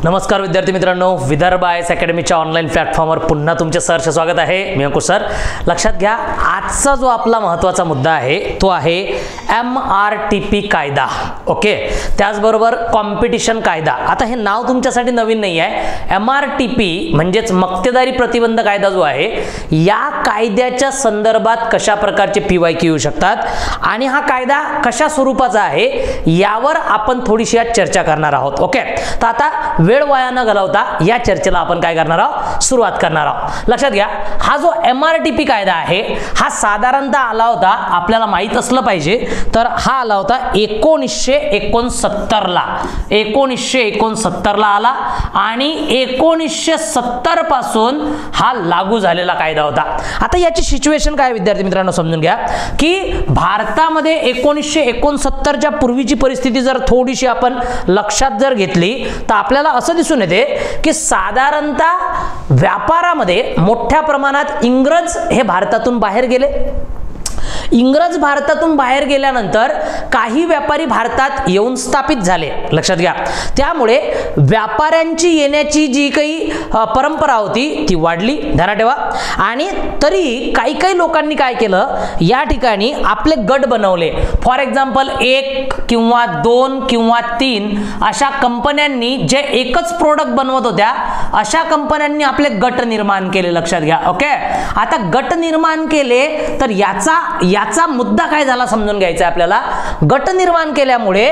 नमस्कार विद्यार्थी मित्रांनो, विदर्भ आयएस अकॅडमीच्या ऑनलाईन प्लॅटफॉर्मवर पुन्हा तुमचे सहर्ष स्वागत आहे। मी अंकुश सर। लक्षात घ्या, आजचा जो आपला महत्त्वाचा मुद्दा आहे तो आहे MRTP कायदा। ओके, त्याचबरोबर कॉम्पिटिशन कायदा। आता हे नाव तुमच्यासाठी नवीन नाही आहे। MRTP म्हणजेच मक्तेदारी प्रतिबंध कायदा जो आहे, या कायद्याच्या संदर्भात कशा प्रकारचे PYQ येऊ शकतात आणि हा कायदा कशा स्वरूपाचा आहे यावर आपण थोडीशी आज चर्चा करणार आहोत। ओके, तर आता वेळ वाया न घालवता या चर्चेला आपण काय करणार आहोत, सुरुवात करणार आहोत। लक्षात घ्या, हा जो MRTP कायदा आहे हा साधारणतः आला होता, आपल्याला माहित असलं पाहिजे, तर हा आला होता 1969 ला। 1969 ला आला आणि 1970 पासून हा लागू झालेला कायदा होता। आता याची सिच्युएशन काय विद्यार्थी मित्रांनो समजून घ्या की भारतामध्ये 1969 च्या पूर्वीची परिस्थिती जर थोडीशी आपण लक्षात जर घेतली तर आपल्याला असं दिसून येते की साधारणतः व्यापारामध्ये मोठ्या प्रमाणात इंग्रज हे भारतातून बाहेर गेले। इंग्रज भारतातून बाहेर गेल्यानंतर काही व्यापारी भारतात येऊन स्थापित झाले। लक्षात घ्या, त्यामुळे व्यापाऱ्यांची येण्याची जी काही परंपरा होती ती वाढली, ध्यानात ठेवा। आणि तरी काही लोकांनी काय केलं, या ठिकाणी आपले गट बनवले। फॉर एक्झाम्पल 1 किंवा 2 किंवा 3 अशा कंपन्यांनी जे एकच प्रोडक्ट बनवत होत्या अशा कंपन्यांनी आपले गट निर्माण केले। लक्षात घ्या। ओके, आता गट निर्माण केले तर याचा मुद्दा काय झाला समजून घ्यायचा आपल्याला। गट निर्माण केल्यामुळे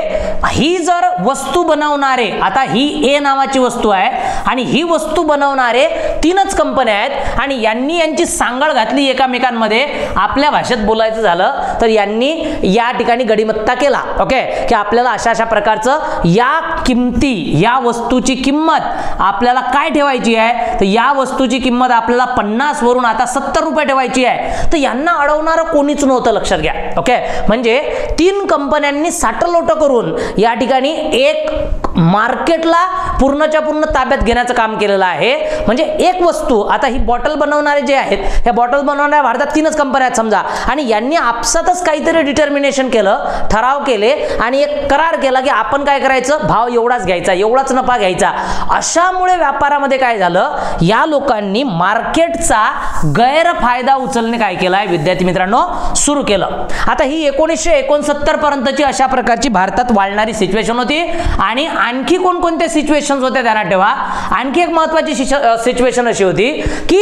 ही जर वस्तू बनवणारे, आता ही A नावाची वस्तू आहे आणि ही वस्तू बनवणारे 3च कंपन्या आहेत आणि यांची सांगड घातली एकमेकांमध्ये। आपल्या भाषेत बोलायचं झालं तर यांनी या ठिकाणी गडीमत्ता केला। ओके, की आपल्याला अशा प्रकारचं या किमती, या वस्तूची किंमत आपल्याला काय ठेवायची आहे, तर या वस्तूची किंमत आपल्याला 50 वरून आता 70 रुपये ठेवायची आहे। तर यांना अडवणारं कोणीच नव्हतं। लक्षात घ्या। ओके, म्हणजे 3 कंपन्यांनी साठलोट करून या ठिकाणी एक मार्केटला पूर्णच्या पूर्ण ताब्यात घेण्याचं काम केलेलं आहे। म्हणजे एक वस्तू, आता ही बॉटल बनवणारे जे आहेत, ह्या बॉटल बनवणाऱ्या भारतात 3च कंपन्या आहेत समजा, आणि यांनी आपसातच काहीतरी डिटर्मिनेशन केलं, ठराव केले आणि एक करार केला की आपण काय करायचं, भाव एवढाच घ्यायचा, एवढाच नफा घ्यायचा। अशामुळे व्यापारामध्ये काय झालं, या लोकांनी मार्केटचा गैरफायदा उचलणे काय केलं आहे विद्यार्थी मित्रांनो, सुरू केलं। आता ही 1969 पर्यंतची अशा प्रकारची भारतात वाढणारी सिच्युएशन होती। आणि आणखी कोणकोणत्या सिच्युएशन्स होत्या ध्यानात ठेवा। आणखी एक महत्त्वाची सिच्युएशन अशी होती की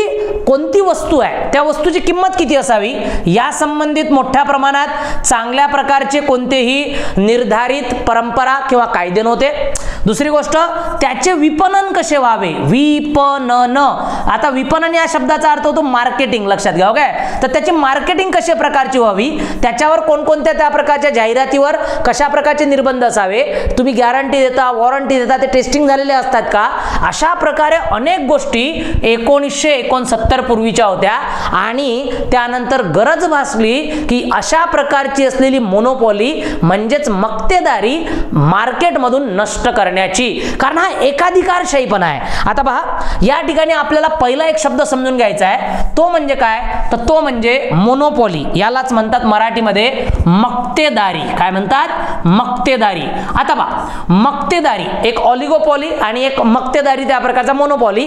कोणती वस्तू आहे त्या वस्तूची किंमत किती असावी या संबंधित मोठ्या प्रमाणात चांगल्या प्रकारचे कोणतेही निर्धारित परंपरा किंवा कायदे नव्हते। दुसरी गोष्ट, त्याचे विपणन कसे व्हावे, विपणन। आता विपणन या शब्दाचा अर्थ होतो मार्केटिंग। लक्षात घ्या। ओके, तर त्याची मार्केटिंग कशा प्रकारची व्हावी, त्याच्यावर कोणकोणत्या त्या प्रकारच्या जाहिरातीवर कशा प्रकारचे निर्बंध असावे, तुम्ही गॅरंटी देता, वॉरंटी देता, ते टेस्टिंग झालेले असतात का, अशा प्रकारे अनेक गोष्टी 1969 पूर्वीच्या होत्या। आणि त्यानंतर गरज भासली की अशा प्रकारची असलेली मोनोपॉली म्हणजेच मक्तेदारी मार्केटमधून नष्ट करण्याची, कारण हा एकाधिकारशाहीपणा आहे। आता पहा, या ठिकाणी आपल्याला पहिला एक शब्द समजून घ्यायचा आहे, तो म्हणजे काय, तर तो म्हणजे मोनोपॉली। यालाच म्हणतात मराठीमध्ये मक्तेदारी। काय म्हणतात, मक्तेदारी। आता पहा, मक्तेदारी एक ऑलिगोपॉली आणि एक मक्तेदारी, त्या प्रकारचा मोनोपॉली।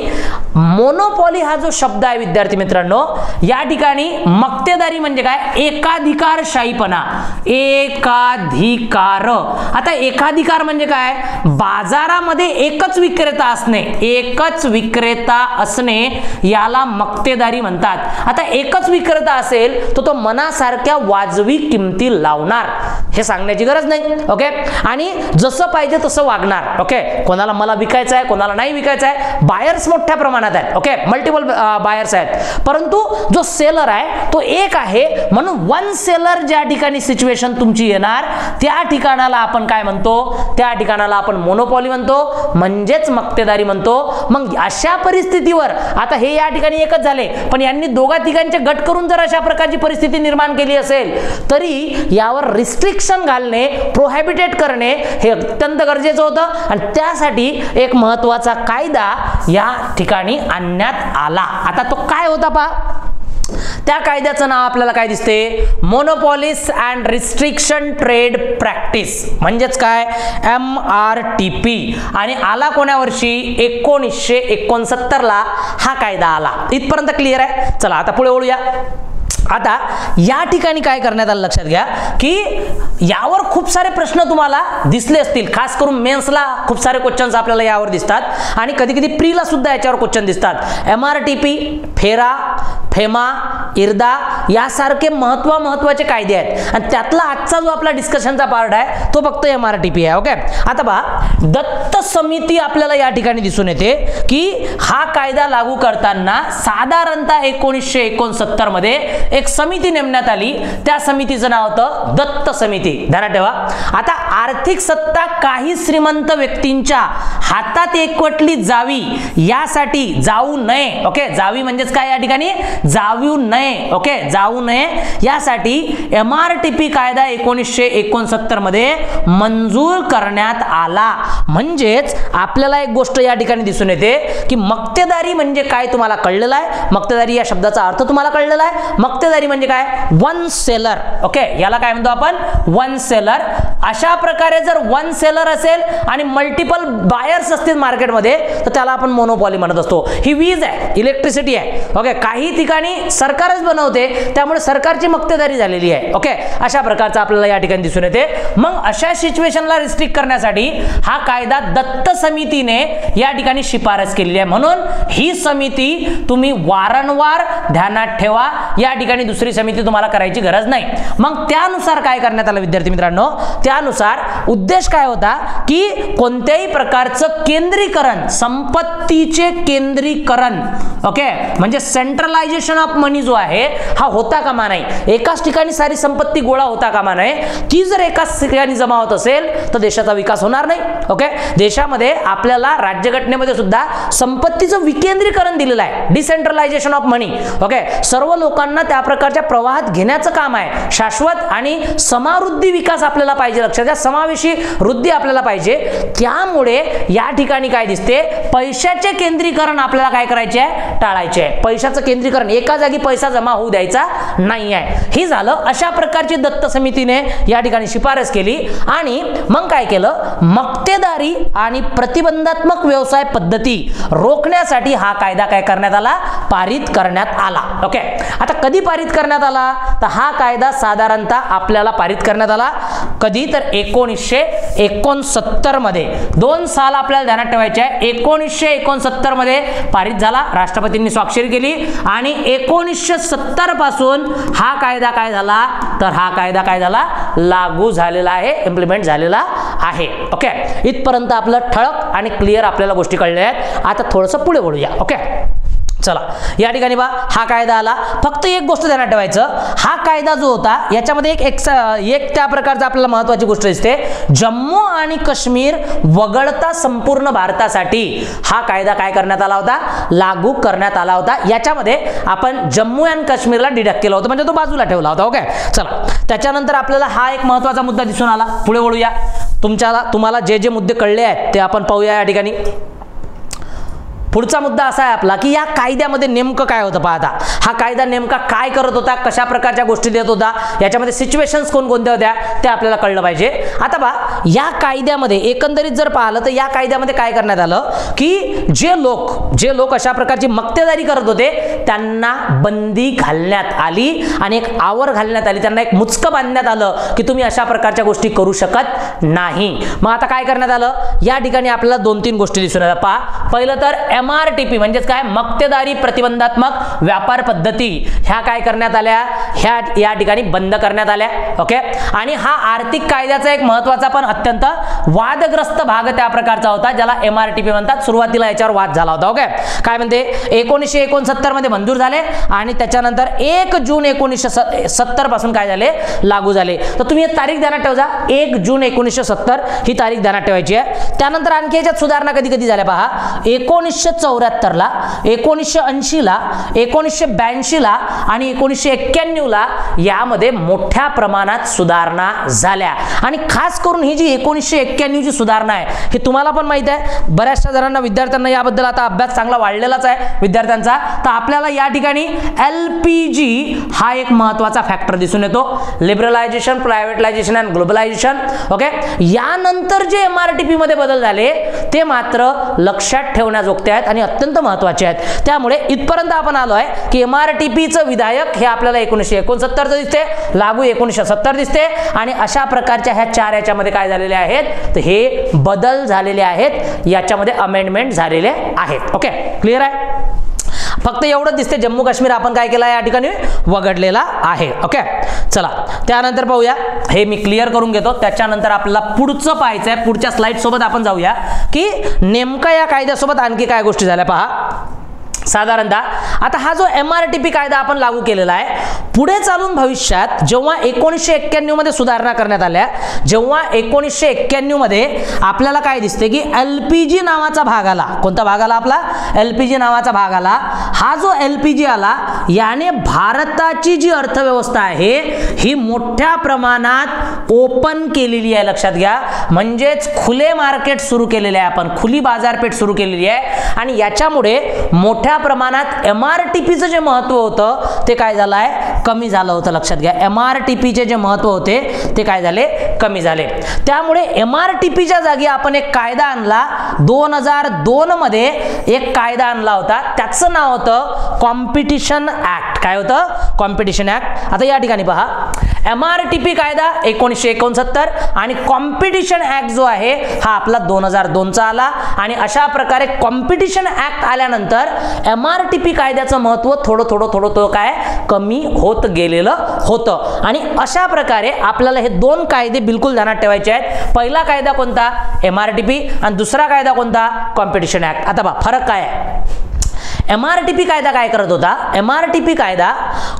मोनोपॉली हा जो शब्द आहे विद्यार्थी मित्रांनो, या ठिकाणी मक्तेदारी म्हणजे काय, एकाधिकारशाहीपणा, एकाधिकार। आता एकाधिकार म्हणजे काय, बाजारामध्ये एकच विक्रेता असणे, एकच विक्रेता असणे याला मक्तेदारी म्हणतात। आता एकच विक्रेता असेल तर तो मनासारख्या वाजवी किमती लावणार, हे सांगण्याची गरज नाही। ओके, आणि जसं पाहिजे तसं वागणार। ओके, कोणाला मला विकायचं आहे, कोणाला नाही विकायचं आहे। बायर्स मोठ्या प्रमाणात आहेत। ओके, मल्टिपल बायर्स आहेत, परंतु जो सेलर आहे तो एक आहे, म्हणून वन सेलर ज्या ठिकाणी सिच्युएशन तुमची येणार त्या ठिकाणाला आपण काय म्हणतो, त्या ठिकाणाला आपण मोनोपॉली म्हणतो, म्हणजेच मक्तेदारी म्हणतो। मग अशा परिस्थितीवर आता हे या ठिकाणी एकच झाले, पण यांनी दोघा तिघांचे गट करून जर अशा प्रकारची परिस्थिती निर्माण केली असेल तरी यावर रिस्ट्रिक्शन घालणे, प्रोहिबिटेट करणे हे अत्यंत गरजेचं होतं। आणि त्यासाठी एक महत्त्वाचा कायदा या ठिकाणी आणण्यात आला। आता तो काय होता पहा, त्या कायद्याचं नाव आपल्याला काय दिसते, मोनोपॉलिस अँड रिस्ट्रिक्शन ट्रेड प्रॅक्टिस, म्हणजेच काय MRTP, आणि आला कोण्या वर्षी 1969 ला हा कायदा आला. इथपर्यंत क्लिअर आहे. चला आता पुढे वळूया. आता या ठिकाणी काय करण्यात आलं लक्षात घ्या की यावर खूप सारे प्रश्न तुम्हाला दिसले असतील, खास करून मेन्सला खूप सारे क्वेश्चन्स आपल्याला यावर दिसतात आणि कधी कधी प्रीला सुद्धा याच्यावर क्वेश्चन दिसतात. MRTP, फेरा, फेमा, इर्दा यासारखे महत्वाचे कायदे आहेत आणि त्यातला आजचा जो आपला डिस्कशनचा पार्ट आहे तो फक्त MRTP आहे. ओके, आता पहा दत्त समिती आपल्याला या ठिकाणी दिसून येते की हा कायदा लागू करताना साधारणतः 1969 मध्ये एक समिती नेमण्यात आली. त्या समितीचं नाव होतं दत्त समिती. ध्यानात ठेवा. आता आर्थिक सत्ता काही श्रीमंत व्यक्तींच्या हातात एकवटली जावी यासाठी जाऊ नये. ओके, जावी म्हणजेच काय या ठिकाणी जाऊ नये. ओके, जाऊ नये यासाठी MRTP कायदा 1969 मध्ये मंजूर करण्यात आला. म्हणजेच आपल्याला एक गोष्ट या ठिकाणी दिसून येते की मक्तेदारी म्हणजे काय तुम्हाला कळलेलं आहे. मक्तेदारी या शब्दाचा अर्थ तुम्हाला कळलेला आहे. मक्तेदारी म्हणजे काय, वन सेलर. ओके, याला काय म्हणतो आपण, वन सेलर. अशा प्रकारे जर वन सेलर असेल आणि मल्टिपल बायर्स असतील मार्केटमध्ये तर त्याला आपण मोनोपॉली म्हणत असतो. ही वीज आहे, इलेक्ट्रिसिटी आहे. ओके, काही ठिकाणी सरकारच बनवते त्यामुळे सरकारची मक्तेदारी झालेली आहे. ओके, अशा प्रकारचा आपल्याला या ठिकाणी दिसून येते. मग अशा सिच्युएशनला रिस्ट्रिक्ट करण्यासाठी हा कायदा दत्त समितीने या ठिकाणी शिफारस केलेली आहे. म्हणून ही समिती तुम्ही वारंवार ध्यानात ठेवा. या ठिकाणी दुसरी समिती तुम्हाला करायची गरज नाही. मग त्यानुसार काय करण्यात आलं विद्यार्थी मित्रांनो, त्यानुसार उद्देश काय होता की कोणत्याही प्रकारचं केंद्रीकरण, संपत्तीचे केंद्रीकरण, ओके, म्हणजे सेंट्रलायझेशन ऑफ मनी जो आहे हा होता कामा नाही. एकाच ठिकाणी सारी संपत्ती गोळा होता कामा नये. ती जर एकाच ठिकाणी जमा होत असेल तर देशाचा विकास होणार नाही. ओके, देशामध्ये आपल्याला राज्यघटनेमध्ये सुद्धा संपत्तीचं विकेंद्रीकरण दिलेलं आहे, डिसेंट्रलायझेशन ऑफ मनी. ओके, सर्व लोकांना त्या प्रकारच्या प्रवाहात घेण्याचं काम आहे. शाश्वत आणि समावृद्धी विकास आपल्याला पाहिजे. लक्षात घ्या, समावेशी वृद्धी आपल्याला पाहिजे. त्यामुळे या ठिकाणी काय दिसते, पैशाचे केंद्रीकरण आपल्याला काय करायचे आहे, टाळायचे आहे. पैशाचं केंद्रीकरण, एका जागी पैसा जमा होऊ द्यायचा नाही आहे. हे झालं. अशा प्रकारची दत्त समितीने या ठिकाणी शिफारस केली आणि मग काय केलं, मक्तेदारी आणि प्रतिबंधात्मक व्यवसाय पद्धती रोखण्यासाठी हा कायदा काय करण्यात आला, पारित करण्यात आला. ओके, आता कधी पारित करण्यात आला, तर हा कायदा साधारणतः आपल्याला पारित करण्यात आला कधी, तर 1969 मध्ये. 2 साल आपल्याला ध्यानात ठेवायचे आहे. 1969 मध्ये पारित झाला, राष्ट्रपतींनी स्वाक्षरी केली आणि 1970 पासून हा कायदा काय झाला, तर हा कायदा काय झाला, लागू झालेला आहे, इम्प्लिमेंट झालेला आहे. ओके, इथपर्यंत आपलं ठळक आणि क्लिअर आपल्याला गोष्टी कळल्या आहेत. आता थोडंसं पुढे वळूया. ओके, चला या ठिकाणी बा हा कायदा आला. फक्त एक गोष्ट ध्यानात ठेवायचं, हा कायदा जो होता याच्यामध्ये एक त्या प्रकारचा आपल्याला महत्त्वाची गोष्ट दिसते. जम्मू आणि काश्मीर वगळता संपूर्ण भारतासाठी हा कायदा काय करण्यात आला होता, लागू करण्यात आला होता. याच्यामध्ये आपण जम्मू आणि काश्मीरला डिडक्ट केलं होतं, म्हणजे तो बाजूला ठेवला होता. ओके, चला त्याच्यानंतर आपल्याला हा एक महत्त्वाचा मुद्दा दिसून आला. पुढे वळूया. तुम्हाला जे मुद्दे कळले आहेत ते आपण पाहूया या ठिकाणी. पुढचा मुद्दा असा आहे आपला की या कायद्यामध्ये नेमकं काय होतं. पाहता हा कायदा नेमका काय करत होता, कशा प्रकारच्या गोष्टी देत होता, याच्यामध्ये सिच्युएशन्स कोणकोणत्या होत्या ते आपल्याला कळलं पाहिजे. आता पहा या कायद्यामध्ये एकंदरीत जर पाहिलं तर या कायद्यामध्ये काय करण्यात आलं की जे लोक अशा प्रकारची मक्तेदारी करत होते त्यांना बंदी घालण्यात आली आणि एक आवर घालण्यात आली, त्यांना एक मुचकं बांधण्यात आलं की तुम्ही अशा प्रकारच्या गोष्टी करू शकत नाही. मग आता काय करण्यात आलं, या ठिकाणी आपल्याला 2-3 गोष्टी दिसून येतात. पहा, पहिलं तर MRTP म्हणजेच काय, मक्तेदारी प्रतिबंधात्मक व्यापार पद्धती ह्या काय करण्यात आल्या, ह्या या ठिकाणी बंद करण्यात आल्या. ओके, आणि हा आर्थिक कायद्याचा एक महत्त्वाचा पण अत्यंत वादग्रस्त भाग त्या प्रकारचा होता ज्याला MRTP म्हणतात. सुरुवातीला याच्यावर वाद झाला होता. ओके, काय म्हणते 1969 मध्ये मंजूर झाले आणि त्याच्यानंतर 1 जून 1970 पासून काय झाले, लागू झाले. तर तुम्ही एक तारीख ध्यानात ठेवा, 1 जून 1970 ही तारीख ध्यानात ठेवायची आहे. त्यानंतर आणखी याच्यात सुधारणा कधी कधी झाल्या पहा, 1974 ला, 1980 ला, 1982 ला आणि 1991 ला यामध्ये मोठ्या प्रमाणात सुधारणा झाल्या. आणि खास करून ही जी 1991 ची सुधारणा आहे हे तुम्हाला पण माहित आहे, बऱ्याचशा जणांना विद्यार्थ्यांना याबद्दल आता अभ्यास चांगला वाढलेलाच आहे विद्यार्थ्यांचा. तर आपल्याला या ठिकाणी LPG हा एक महत्त्वाचा फॅक्टर दिसून येतो. Liberalisation, privatisation and globalisation. Okay, यानंतर जे MRTP मध्ये बदल झाले ते मात्र लक्षात ठेवण्याजोगते आहेत आणि अत्यंत महत्त्वाचे आहेत. त्यामुळे इथपर्यंत आपण आलो आहे की MRTPचं विधायक हे आपल्याला 1969 दिसते, लागू 1970 दिसते आणि अशा प्रकारच्या ह्या 4 याच्यामध्ये काय झालेले आहेत तर हे बदल झालेले आहेत, याच्यामध्ये अमेंडमेंट झालेले आहेत. ओके, क्लिअर आहे. फक्त एवढंच दिसते जम्मू काश्मीर आपण काय केला या ठिकाणी वगळलेला आहे. ओके, चला त्यानंतर पाहूया, हे मी क्लिअर करून घेतो. त्याच्यानंतर आपल्याला पुढचं पाहायचं आहे. पुढच्या स्लाइड सोबत आपण जाऊया की नेमका या कायद्यासोबत आणखी काय गोष्टी झाल्या पहा. साधारणतः आता हा जो MRTP कायदा आपण लागू केलेला आहे, पुढे चालून भविष्यात जेव्हा 1991 मध्ये सुधारणा करण्यात आल्या, जेव्हा 1991 मध्ये आपल्याला काय दिसते की LPG नावाचा भाग आला. कोणता भाग आला आपला? LPG नावाचा भाग आला. हा जो LPG आला याने भारताची जी अर्थव्यवस्था आहे ही मोठ्या प्रमाणात ओपन केलेली आहे. लक्षात घ्या, म्हणजेच खुले मार्केट सुरू केलेले आहे आपण, खुली बाजारपेठ सुरू केलेली आहे आणि याच्यामुळे मोठ्या प्रमाणात MRTPचं जे महत्त्व होतं ते काय झालं आहे, कमी झालं होतं. लक्षात घ्या, MRTPचे जे महत्त्व होते ते काय झाले, कमी झाले. त्यामुळे MRTPच्या जागी आपण एक कायदा आणला. 2002 मध्ये एक कायदा आणला होता, त्याचं नाव होतं कॉम्पिटिशन ऍक्ट. काय होतं? Competition act. आता या ठिकाणी पहा, MRTP कायदा 1969 आणि कॉम्पिटिशन ऍक्ट जो आहे हा आपला 2002चा आला. आणि अशा प्रकारे कॉम्पिटिशन ऍक्ट आल्यानंतर MRTP कायद्याचं महत्त्व थोडं काय कमी होत गेलेलं होतं. आणि अशा प्रकारे आपल्याला हे 2 कायदे बिलकुल ध्यानात ठेवायचे आहेत. पहिला कायदा कोणता? MRTP आणि दुसरा कायदा कोणता? Competition act. आता पहा फरक काय आहे. MRTP कायदा काय करत होता? MRTP कायदा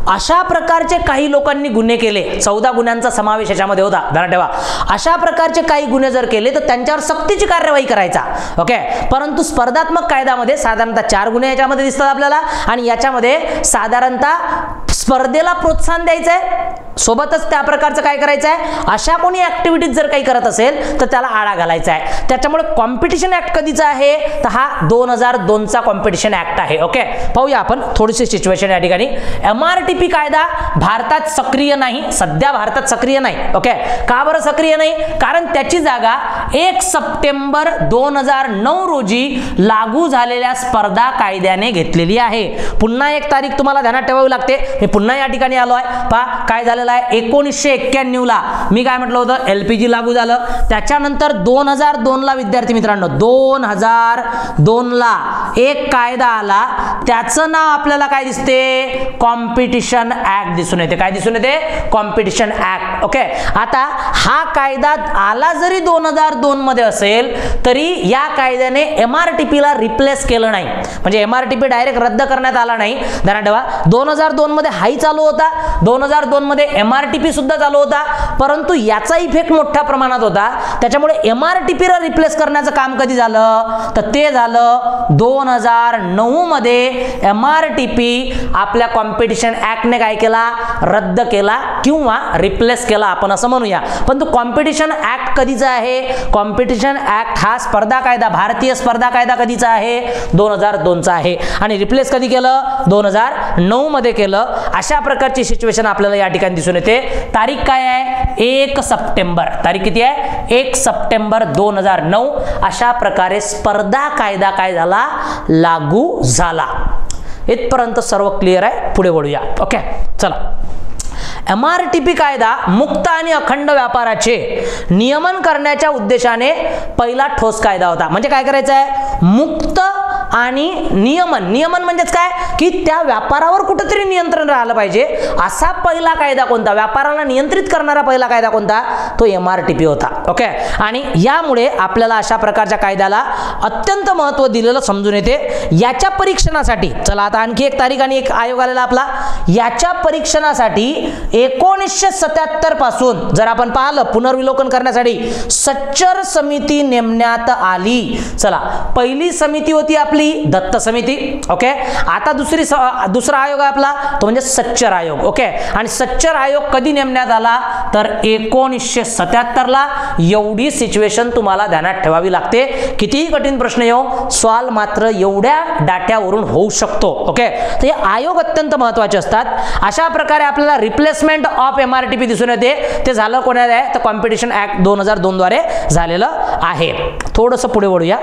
अशा प्रकारचे काही लोकांनी गुन्हे केले, 14 गुन्ह्यांचा समावेश याच्यामध्ये होता, ध्यानात ठेवा. अशा प्रकारचे काही गुन्हे जर केले तर त्यांच्यावर सक्तीची कार्यवाही करायचा. ओके, परंतु स्पर्धात्मक कायद्यामध्ये साधारणतः 4 गुन्हे याच्यामध्ये दिसतात आपल्याला आणि याच्यामध्ये साधारणतः स्पर्धेला प्रोत्साहन द्यायचं आहे, सोबतच त्या प्रकारचं काय करायचं आहे, अशा कोणी ऍक्टिव्हिटीज जर काही करत असेल तर त्याला आळा घालायचा आहे. त्याच्यामुळे कॉम्पिटिशन ऍक्ट कधीचा आहे तर हा 2002चा कॉम्पिटिशन ऍक्ट आहे. ओके, पाहूया आपण थोडीशी सिच्युएशन या ठिकाणी. MRTP कायदा भारतात सक्रिय नाही, सध्या भारतात सक्रिय नाही. ओके, का बरं सक्रिय नाही? कारण त्याची जागा 1 सप्टेंबर 2009 रोजी लागू झालेल्या स्पर्धा कायद्याने घेतलेली आहे. पुन्हा एक तारीख तुम्हाला ध्यानात ठेवावी लागते. मी पुन्हा या ठिकाणी आलो आहे. पहा काय झालेलं आहे, 1991 ला मी काय म्हटलं होतं, LPG लागू झालं. त्याच्यानंतर 2002 ला विद्यार्थी मित्रांनो, 2002 ला एक कायदा आला, त्याचं नाव आपल्याला काय दिसते, कॉम्पिटिशन ऍक्ट दिसून येते. काय दिसून येते? Competition act. ओके, आता हा कायदा आला जरी 2002 मध्ये असेल तरी या कायद्याने MRTP ला रिप्लेस केलं नाही, म्हणजे MRTP डायरेक्ट रद्द करण्यात आला नाही. ध्यानात ठेवा, 2002 मध्ये हाही चालू होता, 2002 मध्ये MRTP सुद्धा चालू होता, परंतु याचा इफेक्ट मोठ्या प्रमाणात होता. त्याच्यामुळे MRTP ला रिप्लेस करण्याचं काम कधी झालं तर ते झालं 2009 मध्ये. MRTP आपल्या कॉम्पिटिशन ऍक्टने काय केला, रद्द केला किंवा रिप्लेस केला आपण असं म्हणूया. पण तो कॉम्पिटिशन ऍक्ट कधीचा आहे? कॉम्पिटिशन ऍक्ट हा स्पर्धा कायदा, भारतीय स्पर्धा कायदा कधीचा आहे? 2002चा आहे. आणि रिप्लेस कधी केलं? 2009 मध्ये केलं. अशा प्रकारची सिच्युएशन आपल्याला या ठिकाणी दिसून येते. तारीख काय आहे? 1 सप्टेंबर. तारीख किती आहे? 1 सप्टेंबर 2009. अशा प्रकारे स्पर्धा कायदा काय झाला, लागू झाला. इथपर्यंत सर्व क्लिअर आहे. पुढे वळूया. ओके, चला. MRTP कायदा मुक्त आणि अखंड व्यापाराचे नियमन करण्याच्या उद्देशाने पहिला ठोस कायदा होता. म्हणजे काय करायचं आहे, मुक्त आणि नियमन म्हणजेच काय की त्या व्यापारावर कुठेतरी नियंत्रण राहिलं पाहिजे. असा पहिला कायदा कोणता, व्यापाराला नियंत्रित करणारा पहिला कायदा कोणता, तो MRTP होता. ओके, आणि यामुळे आपल्याला अशा प्रकारच्या कायद्याला अत्यंत महत्त्व दिलेलं समजून येते. याच्या परीक्षणासाठी चला आता आणखी एक तारीख आणि एक आयोग आलेला आपला. याच्या परीक्षणासाठी 1977 पासून जर आपण पाहिलं पुनर्विलोकन करण्यासाठी सच्चर समिती नेमण्यात आली. चला, पहिली समिती होती आपली आपली दत्त समिती. ओके, आता दुसरा आयोग आहे आपला तो म्हणजे सच्चर आयोग. ओके, आणि सच्चर आयोग कधी नेमण्यात आला तर 1977 ला. एवढी सिच्युएशन तुम्हाला ध्यानात ठेवावी लागते. कितीही कठीण प्रश्न येऊ, सॉल्व मात्र एवढ्या डाट्यावरून होऊ शकतो. ओके, तर हे आयोग अत्यंत महत्त्वाचे असतात. अशा प्रकारे आपल्याला रिप्लेसमेंट ऑफ MRTP दिसून येते. ते झालं कोणाला आहे तर कॉम्पिटिशन ऍक्ट 2002 द्वारे झालेलं आहे. थोडंसं पुढे वळूया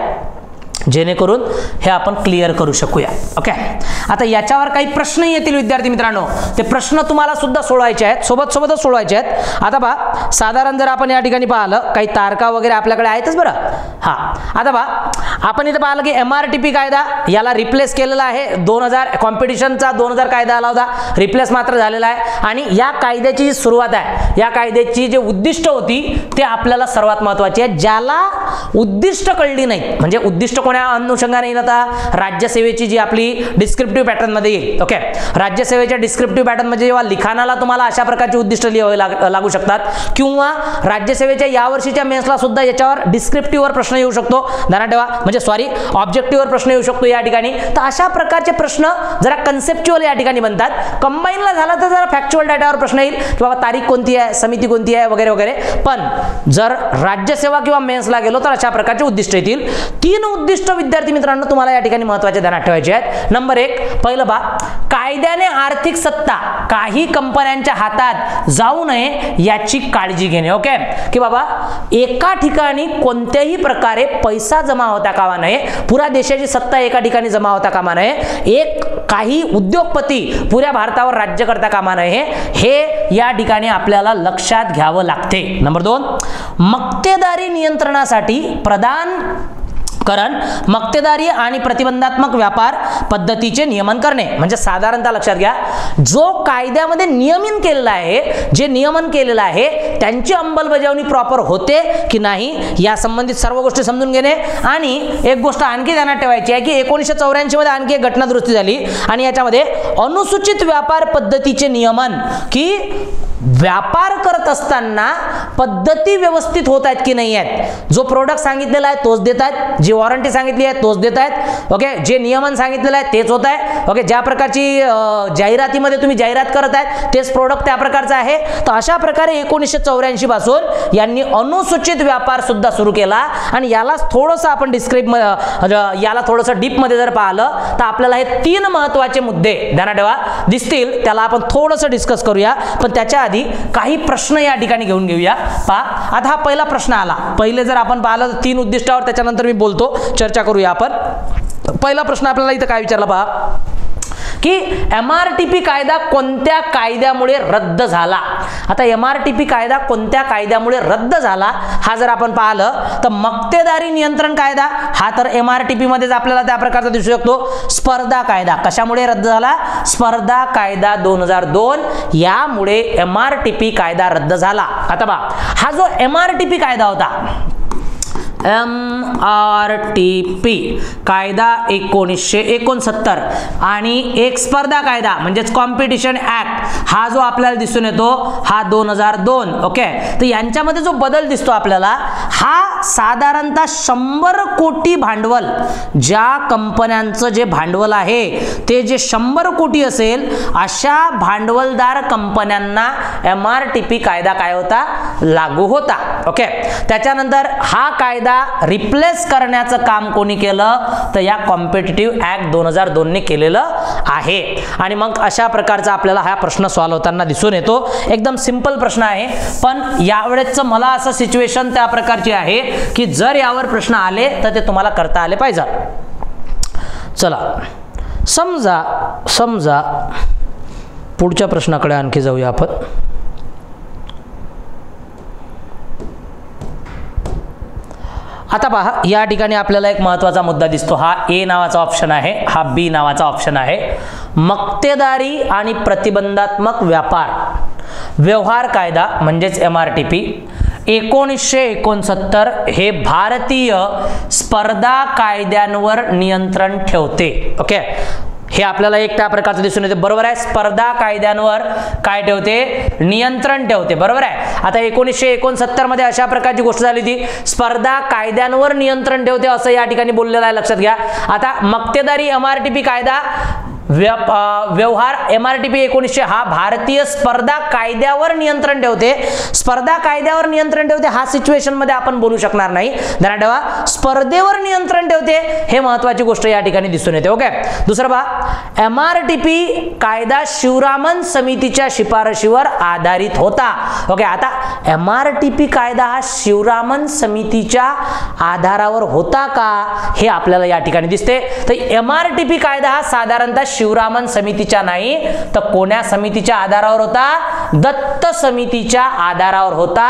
जेणेकरून हे आपण क्लिअर करू शकूया. ओके, आता याच्यावर काही प्रश्न येतील विद्यार्थी मित्रांनो. ते प्रश्न तुम्हाला सुद्धा सोडवायचे आहेत, सोबतच सोडवायचे आहेत. आता पहा, साधारण जर आपण या ठिकाणी पाहिलं काही तारखा वगैरे आपल्याकडे आहेतच बरं. हा, आता पहा आपण इथे पाहिलं की MRTP कायदा याला रिप्लेस केलेला आहे. 2000 कॉम्पिटिशनचा 2000 कायदा आला होता, रिप्लेस मात्र झालेला आहे. आणि या कायद्याची जी सुरुवात आहे, या कायद्याची जे उद्दिष्ट होती ते आपल्याला सर्वात महत्त्वाची आहे. ज्याला उद्दिष्ट कळली नाही, म्हणजे उद्दिष्ट अनुषंगाने येईल आता राज्यसेवेची जी आपली डिस्क्रिप्टिव्ह पॅटर्न मध्ये येईल. ओके, राज्यसेवेच्या डिस्क्रिप्टिव्ह पॅटर्न मध्ये जेव्हा लिखाणाला तुम्हाला अशा प्रकारची उद्दिष्ट लिहावे लागू शकतात किंवा राज्यसेवेच्या यावर्षीच्या मेन्सला सुद्धा याच्यावर डिस्क्रिप्टिव्ह वर प्रश्न येऊ शकतो. ध्यानात ठेवा, म्हणजे सॉरी ऑब्जेक्टिव्ह वर प्रश्न येऊ शकतो या ठिकाणी. तर अशा प्रकारचे प्रश्न जरा कन्सेप्च्युअल या ठिकाणी बनतात. कंबाईनला झाला तर जरा फॅक्च्युअल डाटावर प्रश्न येईल की बाबा तारीख कोणती आहे, समिती कोणती आहे वगैरे वगैरे. पण जर राज्यसेवा किंवा मेन्सला गेलो तर अशा प्रकारचे उद्दिष्ट येतील. 3 उद्दिष्ट विद्यार्थी मित्रांनो तुम्हाला या ठिकाणी महत्त्वाचे ध्यानात ठेवायचे आहेत. नंबर 1, पहिलं बा, कायद्याने आर्थिक सत्ता काही कंपन्यांच्या हातात जाऊ नये याची काळजी घेणे. ओके, की बाबा एका ठिकाणी कोणत्याही प्रकारे पैसा जमा होता कामा नये, पुरा देशाची सत्ता एका ठिकाणी जमा होता कामा नये, काही उद्योगपती पुऱ्या भारतावर राज्य करता कामा नये, हे या ठिकाणी आपल्याला लक्षात घ्यावं लागते. नंबर 2, मक्तेदारी नियंत्रणासाठी मक्तेदारी आणि प्रतिबंधात्मक व्यापार पद्धतीचे नियमन करणे. म्हणजे साधारणतः लक्षात घ्या, जो कायद्यामध्ये नियमन केलेला आहे, जे नियमन केलेलं आहे त्यांची अंमलबजावणी प्रॉपर होते की नाही या संबंधित सर्व गोष्टी समजून घेणे. आणि एक गोष्ट आणखी ध्यानात ठेवायची आहे की 1984 मध्ये आणखी एक घटना दुरुस्ती झाली आणि याच्यामध्ये अनुसूचित व्यापार पद्धतीचे नियमन, की व्यापार करत असताना पद्धती व्यवस्थित होत आहेत की नाही आहेत. जो प्रोडक्ट सांगितलेला आहे तोच देत आहेत, जी वॉरंटी सांगितली आहे तोच देत आहेत. ओके, जे नियमन सांगितलेलं आहे तेच होत आहे. ओके, ज्या प्रकारची जाहिरातीमध्ये तुम्ही जाहिरात करत आहेत तेच प्रोडक्ट त्या प्रकारचं आहे. तर अशा प्रकारे 1984 पासून यांनी अनुसूचित व्यापार सुद्धा सुरू केला. आणि यालाच थोडंसं आपण याला थोडंसं डीप मध्ये जर पाहिलं तर आपल्याला हे 3 महत्त्वाचे मुद्दे ध्यानात ठेवा दिसतील. त्याला आपण थोडंसं डिस्कस करूया, पण त्याच्या काही प्रश्न या ठिकाणी घेऊन घेऊया. पहा, आता हा पहिला प्रश्न आला. पहिले जर आपण पाहिलं तर 3 उद्दिष्टावर, त्याच्यानंतर मी बोलतो, चर्चा करूया आपण. पहिला प्रश्न आपल्याला इथं काय विचारला पहा, की MRTP कायदा कोणत्या कायद्यामुळे रद्द झाला. आता MRTP कायदा कोणत्या कायद्यामुळे रद्द झाला हा जर आपण पाहिलं तर मक्तेदारी नियंत्रण कायदा हा तर MRTP मध्येच आपल्याला त्या प्रकारचा दिसू शकतो. स्पर्धा कायदा कशामुळे रद्द झाला, स्पर्धा कायदा 2002 यामुळे MRTP कायदा रद्द झाला. आता बघा, हा जो MRTP कायदा होता, MRTP कायदा 1969 आणि एक स्पर्धा कायदा म्हणजेच कॉम्पिटिशन ऍक्ट हा जो आपल्याला दिसून येतो हा 2002. ओके, तर यांच्यामध्ये जो बदल दिसतो आपल्याला, हा साधारणतः 100 कोटी भांडवल, ज्या कंपन्यांचं जे भांडवल आहे ते जे 100 कोटी असेल अशा भांडवलदार कंपन्यांना MRTP कायदा काय होता, लागू होता. ओके, त्याच्यानंतर हा कायदा रिप्लेस करण्याचं काम कोणी केलं तर या कॉम्पिटिटिव्ह ऍक्ट 2002 ने केलेलं आहे. आणि मग अशा प्रकारचा आपल्याला हा प्रश्न सॉल्व्ह होताना दिसून येतो. एकदम सिंपल प्रश्न आहे, पण यावेळेचं मला असं सिच्युएशन त्या प्रकारची आहे की जर यावर प्रश्न आले तर ते तुम्हाला करता आले पाहिजे. चला, समजा पुढच्या प्रश्नाकडे आणखी जाऊया आपण. आता पहा, या ठिकाणी आपल्याला एक महत्त्वाचा मुद्दा दिसतो. हा A नावाचा ऑप्शन आहे, हा B नावाचा ऑप्शन आहे. मक्तेदारी आणि प्रतिबंधात्मक व्यवहार कायदा म्हणजेच MRTP 1969 हे भारतीय स्पर्धा कायद्यांवर नियंत्रण ठेवते. ओके, हे आपल्याला एक त्या प्रकारचं दिसून येते, बरोबर आहे. स्पर्धा कायद्यांवर काय ठेवते, नियंत्रण ठेवते, बरोबर आहे. आता 1969 मध्ये अशा प्रकारची गोष्ट झाली होती, स्पर्धा कायद्यांवर नियंत्रण ठेवते असं या ठिकाणी बोललेलं आहे, लक्षात घ्या. आता मक्तेदारी MRTP कायदा व्यवहार MRTP 1900 हा भारतीय स्पर्धा कायद्यावर नियंत्रण ठेवते. स्पर्धा कायद्यावर नियंत्रण ठेवते हा सिच्युएशन मध्ये आपण बोलू शकणार नाही, ध्यानात ठेवा. स्पर्धेवर नियंत्रण ठेवते हे महत्वाची गोष्ट या ठिकाणी दिसून येते. ओके, दुसरं पहा, MRTP कायदा शिवरामन समितीच्या शिफारशीवर आधारित होता. ओके, आता MRTP कायदा हा शिवरामन समितीच्या आधारावर होता का हे आपल्याला या ठिकाणी दिसते. तर MRTP कायदा हा साधारणतः शिवरामन समितीच्या नाही तर कोण्या समितीच्या आधारावर होता, दत्त समितीच्या आधारावर होता.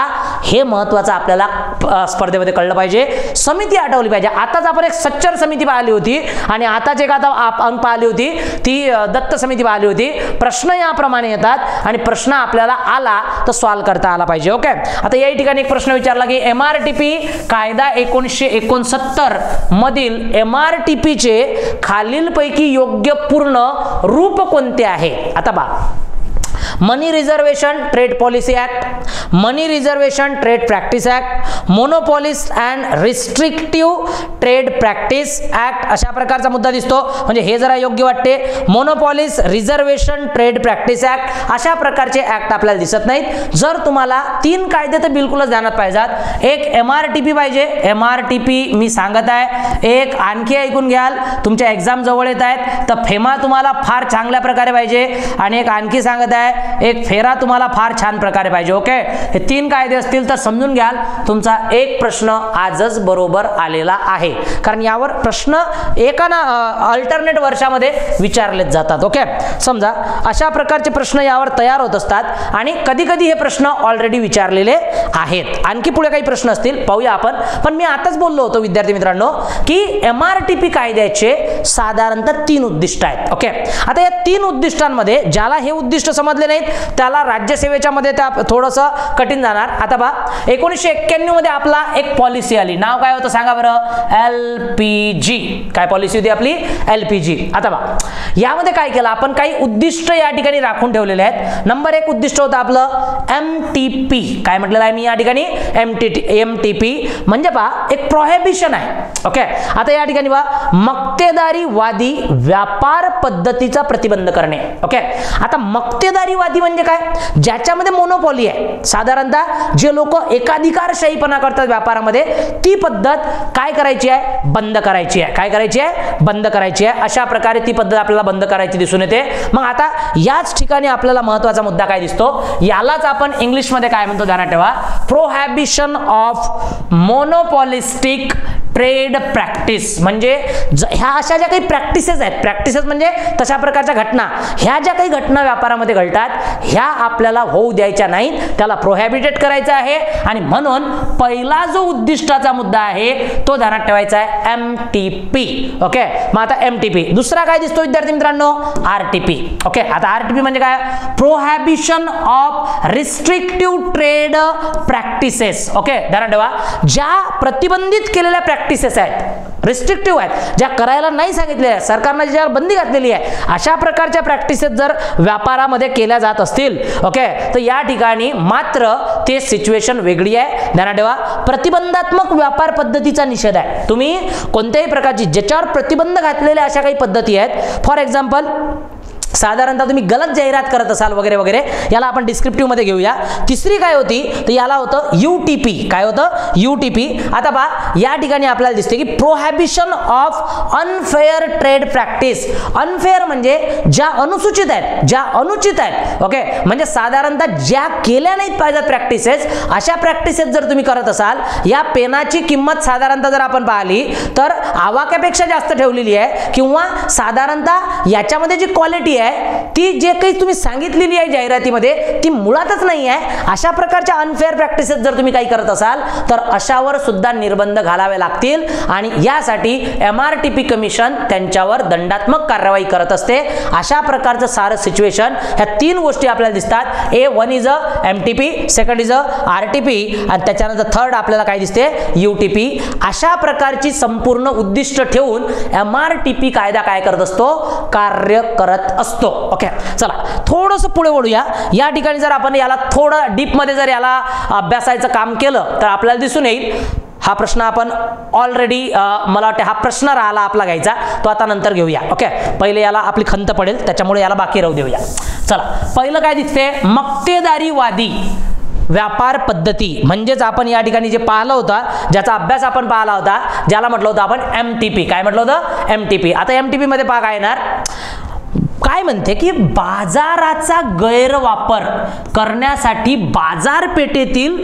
हे महत्वाचं आपल्याला स्पर्धेमध्ये कळलं पाहिजे. समिती आठवली पाहिजे. आताच आपण एक सच्चर समिती पाहिली होती आणि आताच एक आपण पाहिली होती ती दत्त समिती पाहिली होती. प्रश्न याप्रमाणे येतात आणि प्रश्न आपल्याला आला तर सॉल्व्ह करता आला पाहिजे. ओके, आता या ठिकाणी एक प्रश्न विचारला की MRTP कायदा 1969 मधील MRTP चे खालीलपैकी योग्य पूर्ण रूप कोणते आहे. आता पहा, money reservation trade policy act, money reservation trade practice act, monopolist and restrictive trade practice act अशा प्रकारचा मुद्दा दिसतो. म्हणजे हे जरा योग्य वाटते. Monopolist reservation trade practice act अशा प्रकारचे ऍक्ट आपल्याला दिसत नाहीत. जर तुम्हाला 3 कायदे तर बिलकुलच ध्यानात पाहिजेत. एक MRTP पाहिजे, MRTP मी सांगत आहे. एक आणखी ऐकून घ्याल, तुमच्या एक्झाम जवळ येत आहेत तर फेमा तुम्हाला फार चांगल्या प्रकारे पाहिजे आणि एक आणखी सांगत आहे एक फेरा तुम्हाला फार छान प्रकारे पाहिजे. ओके, हे 3 कायदे असतील तर समजून घ्याल तुमचा एक प्रश्न आजच बरोबर आलेला आहे, कारण यावर प्रश्न एका ना अल्टरनेट वर्षामध्ये विचारले जातात. ओके, समजा अशा प्रकारचे प्रश्न यावर तयार होत असतात आणि कधी कधी हे प्रश्न ऑलरेडी विचारलेले आहेत. आणखी पुढे काही प्रश्न असतील पाहूया आपण. पण मी आताच बोललो होतो विद्यार्थी मित्रांनो की MRTP कायद्याचे साधारणतः 3 उद्दिष्ट आहेत. ओके, आता या 3 उद्दिष्टांमध्ये ज्याला हे उद्दिष्ट समजले नाहीत त्याला राज्यसेवेच्या मध्ये त्या थोडंसं कठीण जाणार. आता पहा, 1991 मध्ये आपला एक पॉलिसी आली. नाव काय होतं सांगा बरं, LPG. काय पॉलिसी होती आपली, LPG. आता पहा, यामध्ये काय केलं आपण, काही उद्दिष्ट या ठिकाणी राखून ठेवलेले आहेत. नंबर 1 उद्दिष्ट होतं आपलं MTP. काय म्हटलेलं आहे मी या ठिकाणी, MTP म्हणजे पहा एक प्रोहिबिशन आहे. ओके, आता या ठिकाणी पहा, मक्तेदारीवादी व्यापार पद्धतीचा प्रतिबंध करणे. ओके, आता मक्तेदारीवादी म्हणजे काय, ज्याच्यामध्ये मोनोपॉली आहे. साधारणतः जे लोक एकाधिकारशाहीपणा करतात व्यापारामध्ये ती पद्धत काय करायची आहे, बंद करायची आहे. काय करायची आहे, बंद करायची आहे. अशा प्रकारे ती पद्धत आपल्याला बंद करायची दिसून येते. मग आता याच ठिकाणी आपल्याला महत्त्वाचा मुद्दा काय दिसतो, यालाच आपण इंग्लिश मध्ये काय म्हणतो ध्यानात ठेवा, prohibition of monopolistic trade practice. म्हणजे ह्या अशा ज्या काही प्रॅक्टिसेस आहेत, प्रॅक्टिसेस म्हणजे तशा प्रकारच्या घटना, ह्या ज्या काही घटना व्यापारामध्ये घडतात ह्या आपल्याला होऊ द्यायच्या नाहीत, त्याला प्रोहिबिटेड करायचं आहे. आणि म्हणून पहिला जो उद्दिष्टाचा मुद्दा आहे तो ध्यानात ठेवायचा आहे MTP. ओके, मग आता MTP. दुसरा काय दिसतो विद्यार्थी मित्रांनो, RTP. ओके, आता RTP म्हणजे काय, prohibition of restrictive trade practices. Okay, ध्यानात ठेवा, ज्या प्रतिबंधित केलेल्या प्रॅक्टिसेस आहेत, रिस्ट्रिक्टिव्ह आहेत, ज्या करायला नाही सांगितलेल्या आहेत, सरकारने ज्यावर बंदी घातलेली आहे, अशा प्रकारच्या प्रॅक्टिसेस जर व्यापारामध्ये केल्या जात असतील, ओके, तर या ठिकाणी मात्र ते सिच्युएशन वेगळी आहे. ध्यानात ठेवा, प्रतिबंधात्मक व्यापार पद्धतीचा निषेध आहे. तुम्ही कोणत्याही प्रकारची ज्याच्यावर प्रतिबंध घातलेल्या अशा काही पद्धती आहेत, फॉर एक्झाम्पल साधारणतः तुम्ही गलत जाहिरात करत असाल वगैरे वगैरे, याला आपण डिस्क्रिप्टिव्ह मध्ये घेऊया. तिसरी काय होती तर याला होतं UTP. काय होतं, UTP. आता पहा, या ठिकाणी आपल्याला दिसते की prohibition of unfair trade practice. Unfair म्हणजे ज्या अनुसूचित आहेत, ज्या अनुचित आहेत. ओके, म्हणजे साधारणतः ज्या केल्या नाहीत पाहिजेत प्रॅक्टिसेस, अशा प्रॅक्टिसेस जर तुम्ही करत असाल, या पेनाची किंमत साधारणतः जर आपण पाहिली तर आवाक्यापेक्षा जास्त ठेवलेली आहे, किंवा साधारणतः याच्यामध्ये जी क्वालिटी आहे ती जे काही तुम्ही सांगितलेली आहे जाहिरातीमध्ये ती मुळातच नाही आहे, अशा प्रकारच्या अनफेअर प्रॅक्टिसेस जर तुम्ही काही करत असाल तर अशावर सुद्धा निर्बंध घालावे लागतील आणि यासाठी MRTP कमिशन त्यांच्यावर दंडात्मक कारवाई करत असते. अशा प्रकारचं सारं सिच्युएशन ह्या 3 गोष्टी आपल्याला दिसतात. One is a MTP, second is a RTP आणि त्याच्यानंतर थर्ड आपल्याला काय दिसते UTP. अशा प्रकारची संपूर्ण उद्दिष्ट ठेवून MRTP कायदा काय करत असतो, कार्य करत असतो. ओके, चला थोडंसं पुढे वळूया. या ठिकाणी जर आपण याला थोडं डीप मध्ये जर याला अभ्यासायचं काम केलं तर आपल्याला दिसून येईल. हा प्रश्न आपण ऑलरेडी मला वाटतं हा प्रश्न राहिला आपला घ्यायचा, तो आता नंतर घेऊया. ओके, पहिले याला आपली खंत पडेल त्याच्यामुळे याला बाकी राहू देऊया. चला, पहिलं काय दिसते, मक्तेदारीवादी व्यापार पद्धती म्हणजेच आपण या ठिकाणी जे पाहिलं होतं, ज्याचा अभ्यास आपण पाहिला होता, ज्याला म्हटलं होतं आपण MTP. काय म्हटलं होतं, MTP. आता MTP मध्ये पहा काय येणार, काय म्हणते की बाजाराचा गैरवापर करण्यासाठी बाजारपेठेतील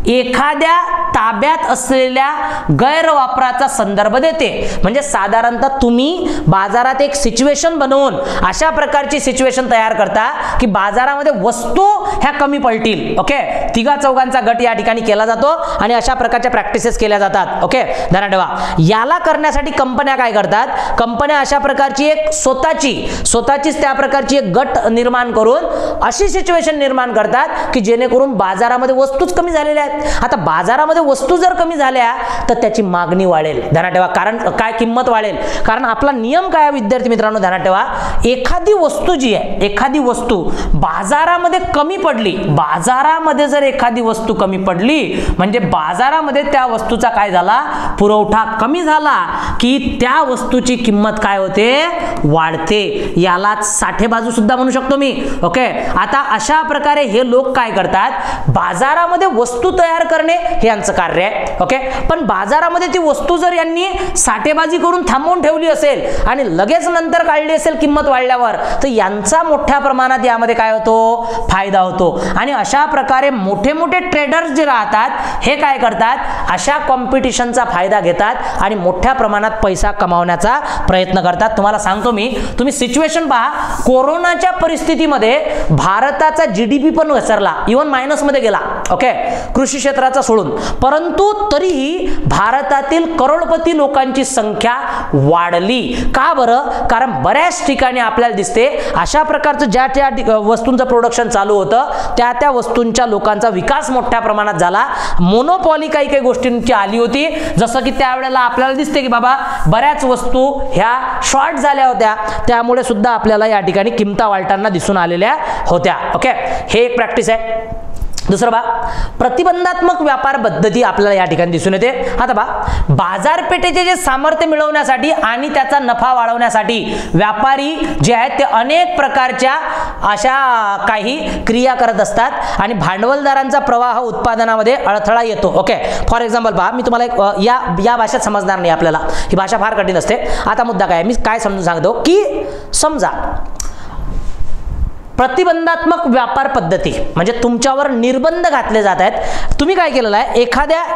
एखाद्या ताब्यात असलेल्या गैरवापराचा संदर्भ देते. म्हणजे साधारणतः तुम्ही बाजारात एक सिच्युएशन बनवून अशा प्रकारची सिच्युएशन तयार करता की बाजारामध्ये वस्तू ह्या कमी पडतील. ओके, तिघा चौघांचा गट या ठिकाणी केला जातो आणि अशा प्रकारच्या प्रॅक्टिसेस केल्या जातात. ओके, ध्यानात ठेवा. याला करण्यासाठी कंपन्या काय करतात, कंपन्या अशा प्रकारची एक स्वतःचीच त्या प्रकारची एक गट निर्माण करून अशी सिच्युएशन निर्माण करतात की जेणेकरून बाजारामध्ये वस्तूच कमी झालेल्या आहेत. आता बाजारामध्ये वस्तू जर कमी झाल्या तर त्याची मागणी वाढेल. ध्यानात ठेवा, कारण काय, किंमत वाढेल. कारण आपला नियम काय विद्यार्थी मित्रांनो, ध्यानात ठेवा, एखादी वस्तू जी आहे, एखादी वस्तू बाजारामध्ये कमी पडली, बाजारामध्ये जर एखादी वस्तू कमी पडली म्हणजे बाजारामध्ये त्या वस्तूचा काय झाला, पुरवठा कमी झाला की त्या वस्तूची किंमत काय होते, वाढते. यालाच साठे बाजू सुद्धा म्हणू शकतो मी. ओके, आता अशा प्रकारे हे लोक काय करतात, बाजारामध्ये वस्तू तयार करणे हे यांचं कार्य आहे. ओके, पण बाजारामध्ये ती वस्तू जर यांनी साठेबाजी करून थांबवून ठेवली असेल आणि लगेच नंतर काढली असेल किंमत वाढल्यावर, तर यांचा मोठ्या प्रमाणात यामध्ये काय होतो, फायदा होतो. आणि अशा प्रकारे मोठे मोठे ट्रेडर्स जे राहतात हे काय करतात, अशा कॉम्पिटिशनचा फायदा घेतात आणि मोठ्या प्रमाणात पैसा कमावण्याचा प्रयत्न करतात. तुम्हाला सांगतो मी, तुम्ही सिच्युएशन पहा, कोरोनाच्या परिस्थितीमध्ये भारताचा GDP पण घसरला, इव्हन मायनस मध्ये गेला. ओके, कृषी क्षेत्राचा सोडून, परंतु तरीही भारतातील करोडपती लोकांची संख्या वाढली. का बरं, कारण बऱ्याच ठिकाणी आपल्याला दिसते अशा प्रकारचं ज्या त्या वस्तूंचं प्रोडक्शन चालू होतं त्या वस्तूंच्या लोकांचा विकास मोठ्या प्रमाणात झाला. मोनोपॉली काही गोष्टींची आली होती, जसं की त्यावेळेला आपल्याला दिसते की बाबा बऱ्याच वस्तू ह्या शॉर्ट झाल्या होत्या, त्यामुळे सुद्धा आपल्याला या ठिकाणी किंमता वाढताना दिसून आलेल्या होत्या. ओके, हे एक प्रॅक्टिस आहे. दुसरं बा, प्रतिबंधात्मक व्यापार पद्धती आपल्याला या ठिकाणी दिसून येते. आता बा, बाजारपेठेचे जे सामर्थ्य मिळवण्यासाठी आणि त्याचा नफा वाढवण्यासाठी व्यापारी जे आहेत ते अनेक प्रकारच्या अशा काही क्रिया करत असतात आणि भांडवलदारांचा प्रवाह उत्पादनामध्ये अडथळा येतो. ओके, फॉर एक्झाम्पल पहा, मी तुम्हाला एक या भाषेत समजणार नाही आपल्याला, ही भाषा फार कठीण असते. आता मुद्दा काय, मी काय समजून सांगतो की समजा प्रतिबंधात्मक व्यापार पद्धती म्हणजे तुमच्यावर निर्बंध घातले जात आहेत. तुम्ही काय केलेलं आहे,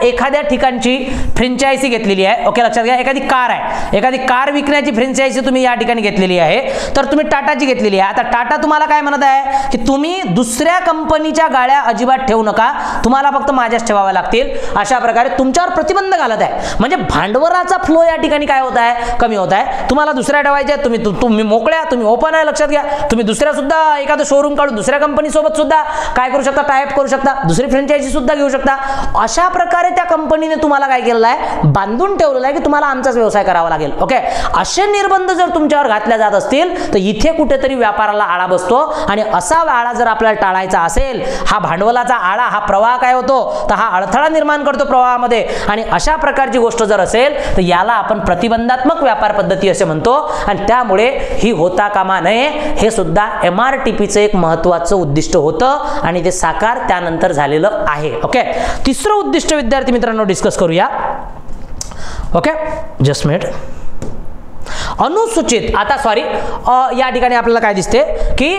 एखाद्या ठिकाणची फ्रँचायझी घेतलेली आहे. ओके, लक्षात घ्या, एखादी कार आहे, एखादी कार विकण्याची फ्रँचायझी तुम्ही या ठिकाणी घेतलेली आहे, तर तुम्ही टाटाची घेतलेली आहे. आता टाटा तुम्हाला काय म्हणत आहे की तुम्ही दुसऱ्या कंपनीच्या गाड्या अजिबात ठेवू नका, तुम्हाला फक्त माझ्याच ठेवाव्या लागतील. अशा प्रकारे तुमच्यावर प्रतिबंध घालत आहे. म्हणजे भांडवलाचा फ्लो या ठिकाणी काय होत आहे, कमी होत आहे. तुम्हाला दुसऱ्या ठेवायच्या, तुम्ही मोकळ्या, तुम्ही ओपन आहे. लक्षात घ्या, तुम्ही दुसऱ्या सुद्धा शोरूम काढून दुसऱ्या कंपनी सोबत सुद्धा काय करू शकता, टायअप करू शकता, दुसरी फ्रँचायझी सुद्धा घेऊ शकता. अशा प्रकारे त्या कंपनीने तुम्हाला काय केलेलं आहे, बांधून ठेवलेलं आहे की तुम्हाला आमचाच व्यवसाय करावा लागेल. ओके, असे निर्बंध जर तुमच्यावर घातले जात असतील तर इथे कुठेतरी व्यापाराला आळा बसतो आणि असा आळा जर आपल्याला टाळायचा असेल, हा भांडवलाचा आळा, हा प्रवाह काय होतो, तर हा अडथळा निर्माण करतो प्रवाहामध्ये. आणि अशा प्रकारची गोष्ट जर असेल तर याला आपण प्रतिबंधात्मक व्यापार पद्धती असे म्हणतो. आणि त्यामुळे ही होता कामा नये, हे सुद्धा MRTPचं एक महत्त्वाचं उद्दिष्ट होतं आणि ते साकार त्यानंतर झालेलं आहे. ओके, तिसरं उद्दिष्ट विद्यार्थी मित्रांनो डिस्कस करूया. Okay, just minute. अनुसूचित, आता सॉरी, या ठिकाणी आपल्याला काय दिसते की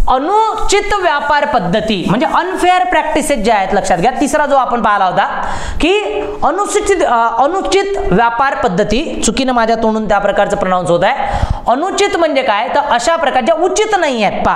अनुचित व्यापार पद्धती म्हणजे अनफेअर प्रॅक्टिसेस ज्या आहेत लक्षात घ्या. तिसरा जो आपण पाहिला होता की अनुचित व्यापार पद्धती, चुकीनं माझ्या तोंडून त्या प्रकारचं प्रोनाउन्स होत आहे. अनुचित म्हणजे काय तर अशा प्रकारच्या उचित नाही आहेत.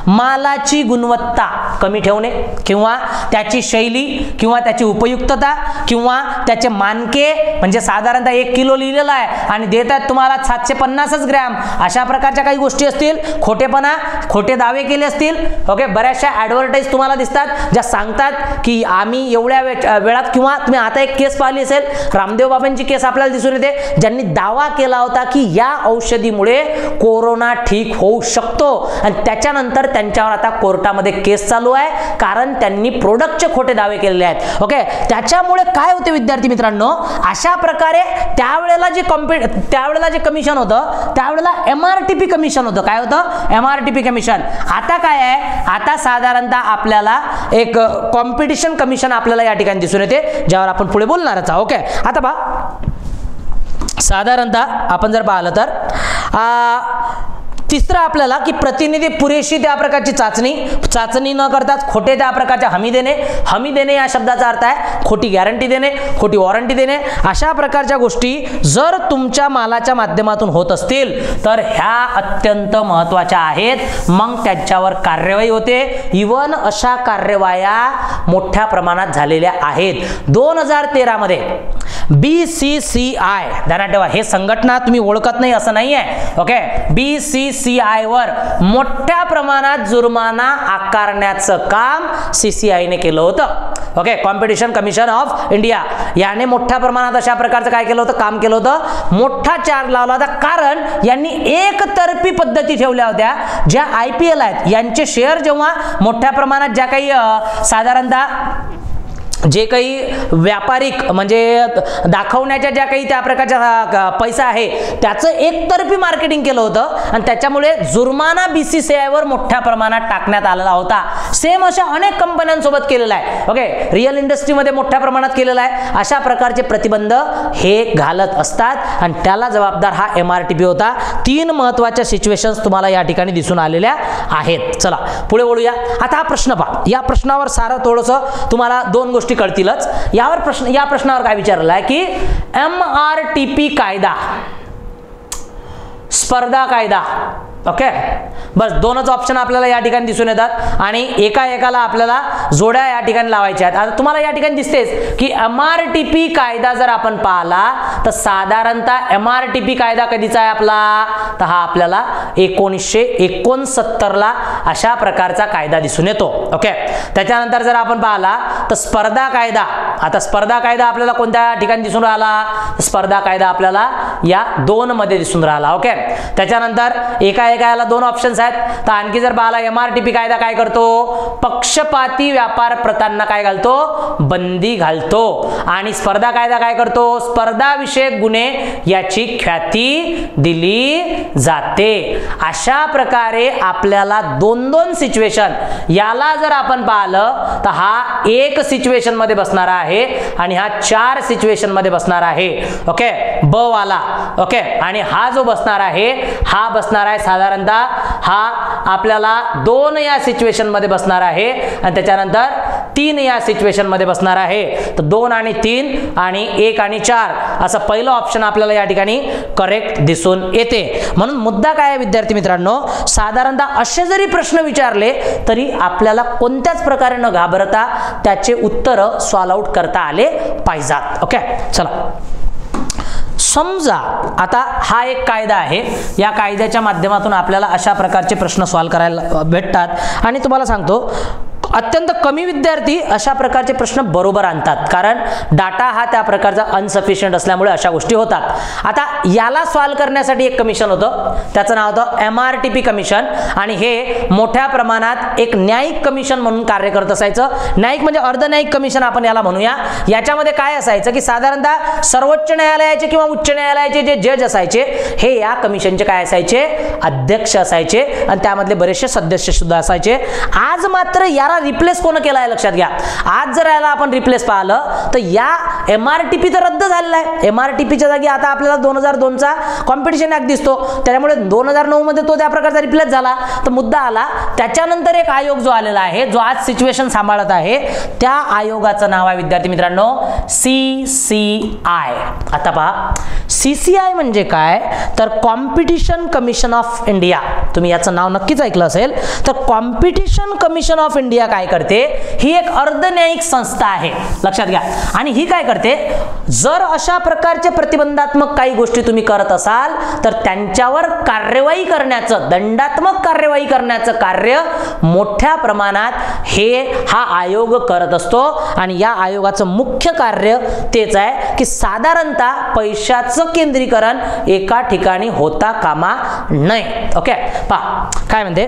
मालाची गुणवत्ता कमी ठेवणे किंवा त्याची शैली किंवा त्याची उपयुक्तता किंवा त्याचे मानके म्हणजे साधारणतः 1 किलो लिहिलेला आहे आणि देतात तुम्हाला 750 ग्रॅम, अशा प्रकारच्या काही गोष्टी असतील. खोटेपणा, खोटे दावे केले असतील. ओके, बऱ्याचशा ॲडव्हर्टाईज तुम्हाला दिसतात ज्या सांगतात की आम्ही एवढ्या वेळात, किंवा तुम्ही आता एक केस पाहिली असेल, रामदेव बाबांची केस आपल्याला दिसून येते, ज्यांनी दावा केला होता की या औषधीमुळे कोरोना ठीक होऊ शकतो आणि त्याच्यानंतर त्यांच्यावर आता कोर्टामध्ये केस चालू आहे कारण त्यांनी प्रोडक्टचे खोटे दावे केलेले आहेत. ओके, त्याच्यामुळे काय होते विद्यार्थी मित्रांनो, अशा प्रकारे त्यावेळेला जे कमिशन होतं त्यावेळेला MRTP कमिशन होतं. काय होतं? MRTP commission. आता काय आहे, आता साधारणतः आपल्याला एक कॉम्पिटिशन कमिशन आपल्याला या ठिकाणी दिसून येते, ज्यावर आपण पुढे बोलणारच आहोत. ओके, आता पहा, साधारणतः आपण जर पाहिलं तर तिसरं आपल्याला की प्रतिनिधी पुरेशी त्या प्रकारची चाचणी न करताच खोटे त्या प्रकारच्या हमी देणे या शब्दाचा अर्थ आहे खोटी गॅरंटी देणे, खोटी वॉरंटी देणे. अशा प्रकारच्या गोष्टी जर तुमच्या मालाच्या माध्यमातून होत असतील तर ह्या अत्यंत महत्त्वाच्या आहेत. मग त्यांच्यावर कार्यवाही होते. इवन अशा कार्यवाया मोठ्या प्रमाणात झालेल्या आहेत. 2013 मध्ये BCCI, ध्यानात ठेवा, हे संघटना तुम्ही ओळखत नाही असं नाही आहे. ओके, BCCI वर मोठ्या प्रमाणात जुर्माना आकारण्याचं काम CCI ने केलं होतं. Okay, competition commission of India याने मोठ्या प्रमाणात अशा प्रकारचं काय केलं होतं, काम केलं होतं. मोठा चार्ज लावला होता कारण यांनी एकतर्फी पद्धती ठेवल्या होत्या. ज्या IPL आहेत यांचे शेअर जेव्हा मोठ्या प्रमाणात ज्या काही साधारणतः जे काही व्यापारिक म्हणजे दाखवण्याच्या ज्या काही त्या प्रकारच्या पैसा आहे त्याचं एकतर्फी मार्केटिंग केलं होतं आणि त्याच्यामुळे जुर्माना BCCI वर मोठ्या प्रमाणात टाकण्यात आलेला होता. सेम अशा अनेक कंपन्यांसोबत केलेला आहे. ओके, रिअल इंडस्ट्रीमध्ये मोठ्या प्रमाणात केलेला आहे. अशा प्रकारचे प्रतिबंध हे घालत असतात आणि त्याला जबाबदार हा MRTP होता. 3 महत्त्वाच्या सिच्युएशन्स तुम्हाला या ठिकाणी दिसून आलेल्या आहेत. चला पुढे वळूया. आता हा प्रश्न पहा, या प्रश्नावर सारं थोडंसं तुम्हाला 2 गोष्टी कळतीलच. या प्रश्नावर काय विचारलं आहे की MRTP कायदा, स्पर्धा कायदा. ओके, बस 2च ऑप्शन आपल्याला या ठिकाणी दिसून येतात आणि एकाला आपल्याला जोड्या या ठिकाणी लावायच्या आहेत. आता तुम्हाला या ठिकाणी दिसतेच की MRTP कायदा जर आपण पाहिला तर साधारणतः MRTP कायदा कधीचा आहे आपला, तर हा आपल्याला 1969 ला अशा प्रकारचा कायदा दिसून येतो. ओके, त्याच्यानंतर जर आपण पाहिला तर स्पर्धा कायदा. आता स्पर्धा कायदा आपल्याला कोणत्या ठिकाणी दिसून राहिला, स्पर्धा कायदा आपल्याला या 2 मध्ये दिसून राहिला. ओके, त्याच्यानंतर एकाला 2 ऑप्शन्स आहेत. तर आणखी जर पाहिला MRTP कायदा काय करतो, पक्षपाती व्यापार प्रथांना काय घालतो, बंदी घालतो. आणि स्पर्धा कायदा काय करतो, स्पर्धा विषयक गुन्हे याची ख्याती दिली जाते. अशा प्रकारे आपल्याला 2 सिच्युएशन, याला जर आपण पाहिलं तर हा 1 सिच्युएशन मध्ये बसणार आहे आणि हा 4 सिच्युएशन मध्ये बसणार आहे. ओके, ब वाला. ओके, आणि हा जो बसणार आहे हा बसणार आहे साधारणतः हा आपल्याला 2 या सिच्युएशन मध्ये बसणार आहे आणि त्याच्यानंतर 3 या सिच्युएशन मध्ये बसणार आहे. तर 2 आणि 3 आणि 1 आणि 4 असं पहिलं ऑप्शन आपल्याला या ठिकाणी करेक्ट दिसून येते. म्हणून मुद्दा काय आहे विद्यार्थी मित्रांनो, साधारणतः असे जरी प्रश्न विचारले तरी आपल्याला कोणत्याच प्रकारे न घाबरता त्याचे उत्तर सॉल्व आउट करता आले पाहिजेत. ओके, चला समजा आता हा एक कायदा आहे, या कायद्याच्या माध्यमातून आपल्याला अशा प्रकारचे प्रश्न सॉल्व करायला भेटतात आणि तुम्हाला सांगतो अत्यंत कमी विद्यार्थी अशा प्रकारचे प्रश्न बरोबर आणतात कारण डाटा हा त्या प्रकारचा अनसफिशियंट असल्यामुळे अशा गोष्टी होतात. आता याला सॉल्व करण्यासाठी एक कमिशन होतं, त्याचं नाव होतं MRTP कमिशन आणि हे मोठ्या प्रमाणात एक न्यायिक कमिशन म्हणून कार्य करत असायचं. न्यायिक म्हणजे अर्धन्यायिक कमिशन आपण याला म्हणूया. याच्यामध्ये काय असायचं की साधारणतः सर्वोच्च न्यायालयाचे किंवा उच्च न्यायालयाचे जे जज असायचे हे या कमिशनचे काय असायचे, अध्यक्ष असायचे आणि त्यामधले बरेचसे सदस्य सुद्धा असायचे. आज मात्र याला रिप्लेस कोण केला आहे लक्षात घ्या. आज जर याला आपण रिप्लेस पाहिलं तर या MRTP तर रद्द झालेला आहे. MRTPच्या जागी आता आपल्याला 2002चा कॉम्पिटिशन ऍक्ट दिसतो, त्यामुळे 2009 मध्ये तो त्या प्रकारचा रिप्लेस झाला. तर मुद्दा आला त्याच्यानंतर एक आयोग जो आलेला आहे, जो आज सिच्युएशन सांभाळत आहे, त्या आयोगाचं नाव आहे विद्यार्थी मित्रांनो CCI. आता पहा CCI म्हणजे काय तर कॉम्पिटिशन कमिशन ऑफ इंडिया. तुम्ही याचं नाव नक्कीच ऐकलं असेल. तर कॉम्पिटिशन कमिशन ऑफ इंडिया काय करते, ही एक अर्धन्यायिक संस्था आहे लक्षात घ्या. आणि ही काय करते, जर अशा प्रकारचे प्रतिबंधात्मक काही गोष्टी तुम्ही करत असाल तर त्यांच्यावर कार्यवाही करण्याचं, दंडात्मक कार्यवाही करण्याचं कार्य मोठ्या प्रमाणात हा आयोग करत असतो. आणि या आयोगाचं मुख्य कार्य तेच आहे की साधारणतः पैशाचं केंद्रीकरण एका ठिकाणी होता कामा नये. ओके, पहा काय म्हणते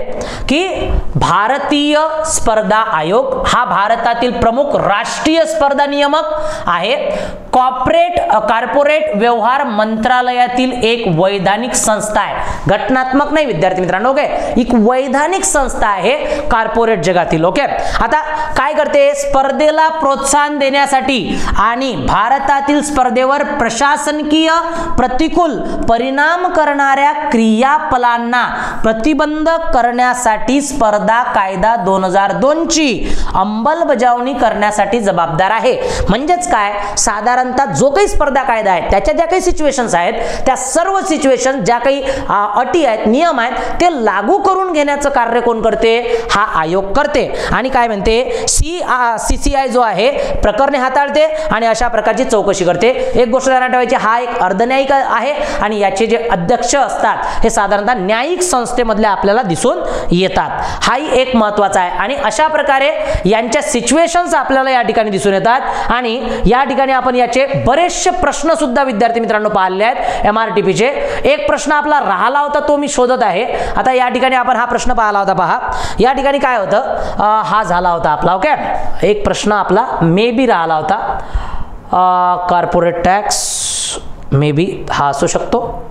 की भारतीय स्पर्धा आयोग हा भारतातील प्रमुख राष्ट्रीय स्पर्धा नियामक आहे. कॉर्पोरेट व्यवहार मंत्रालयातील एक वैधानिक संस्था आहे, घटनात्मक नाही विद्यार्थी मित्रांनो. ओके, एक वैधानिक संस्था आहे कॉर्पोरेट जगातील. ओके, आता काय करते, स्पर्धेला प्रोत्साहन देण्यासाठी आणि भारतातील स्पर्धेवर प्रशासकीय प्रतिकूल परिणाम करणाऱ्या क्रियापलांना प्रतिबंध करण्यासाठी स्पर्धा कायदा 2002 ची अंमलबजावणी करण्यासाठी जबाबदार आहे. म्हणजेच काय, साधारणतः जो काही स्पर्धा कायदा आहे त्याच्या ज्या काही सिच्युएशन्स आहेत, त्या सर्व सिच्युएशन ज्या काही अटी आहेत, नियम आहेत, ते लागू करून घेण्याचं कार्य कोण करते, हा आयोग करते. आणि काय म्हणते, CCI जो आहे प्रकरणे हाताळते आणि अशा प्रकारची चौकशी करते. एक गोष्ट लक्षात ठेवायची, हा एक अर्धन्यायिक आहे आणि याचे जे अध्यक्ष असतात हे साधारणतः न्यायिक संस्थेमधले आपल्याला दिसून येतात. हाही एक महत्वाचा आहे. आणि अशा प्रकारे यांच्या सिच्युएशन्स आपल्याला या ठिकाणी दिसून येतात. आणि या ठिकाणी आपण याचे बरेचसे प्रश्न सुद्धा विद्यार्थी मित्रांनो पाहिले आहेत MRTPचे. एक प्रश्न आपला राहिला होता तो मी शोधत आहे. आता या ठिकाणी आपण हा प्रश्न पाहिला होता. पहा या ठिकाणी काय होतं, हा झाला होता आपला. ओके, एक प्रश्न आपला मे बी राहिला होता, कॉर्पोरेट टॅक्स मे बी हा असू शकतो.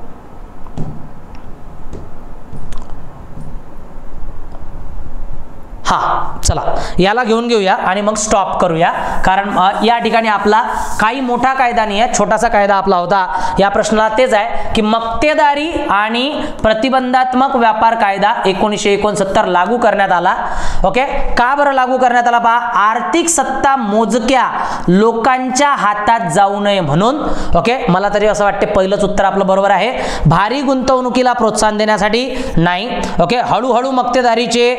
हा चला याला घेऊन घेऊया आणि मग स्टॉप करूया, कारण या ठिकाणी आपला काही मोठा कायदा नाही आहे, छोटासा कायदा आपला होता. या प्रश्नाला तेच आहे की मक्तेदारी आणि प्रतिबंधात्मक व्यापार कायदा 1969 लागू करण्यात आला. ओके, का बरं लागू करण्यात आला, पहा आर्थिक सत्ता मोजक्या लोकांच्या हातात जाऊ नये म्हणून. ओके, मला तरी असं वाटते पहिलंच उत्तर आपलं बरोबर आहे. भारी गुंतवणुकीला प्रोत्साहन देण्यासाठी नाही. ओके, हळूहळू मक्तेदारीचे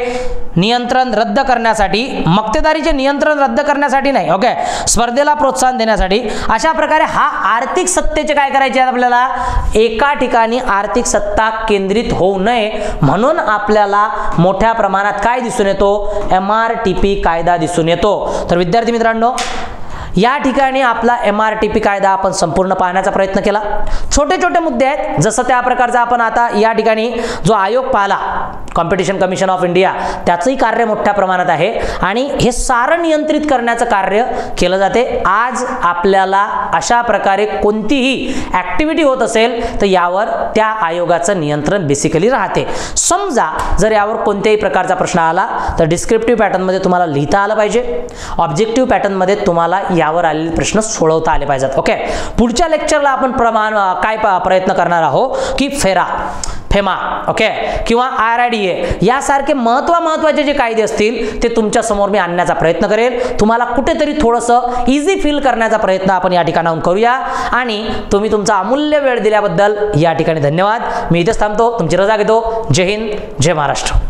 नियंत्रण रद्द करण्यासाठी, मक्तेदारीचे नियंत्रण रद्द करण्यासाठी नाही. ओके, स्पर्धेला प्रोत्साहन देण्यासाठी. अशा प्रकारे हा आर्थिक सत्तेचे काय करायचे आपल्याला, एका ठिकाणी आर्थिक सत्ता केंद्रित होऊ नये म्हणून आपल्याला मोठ्या प्रमाणात काय दिसून येतो, MRTP कायदा दिसून येतो. तर विद्यार्थी मित्रांनो या ठिकाणी आपला MRTP कायदा आपण संपूर्ण पाहण्याचा प्रयत्न केला. छोटे छोटे मुद्दे आहेत, जसं त्या प्रकारचा आपण आता या ठिकाणी जो आयोग पाहिला कॉम्पिटिशन कमिशन ऑफ इंडिया, त्याचंही कार्य मोठ्या प्रमाणात आहे आणि हे सारं नियंत्रित करण्याचं कार्य केलं जाते. आज आपल्याला अशा प्रकारे कोणतीही ऍक्टिव्हिटी होत असेल तर यावर त्या आयोगाचं नियंत्रण बेसिकली राहते. समजा जर यावर कोणत्याही प्रकारचा प्रश्न आला तर डिस्क्रिप्टिव्ह पॅटर्नमध्ये तुम्हाला लिहिता आलं पाहिजे, ऑब्जेक्टिव्ह पॅटर्नमध्ये तुम्हाला यावर आलेले प्रश्न सोडवता आले पाहिजेत. ओके, पुढच्या लेक्चरला आपण काय प्रयत्न करणार आहोत की फेमा ओके किंवा RIDA यासारखे महत्त्वाचे जे कायदे असतील ते तुमच्या समोर मी आणण्याचा प्रयत्न करेल. तुम्हाला कुठेतरी थोडंसं इझी फील करण्याचा प्रयत्न आपण या ठिकाणाहून करूया. आणि तुम्ही तुमचा अमूल्य वेळ दिल्याबद्दल या ठिकाणी धन्यवाद. मी इथेच थांबतो, तुमची रजा घेतो. जय हिंद, जय महाराष्ट्र.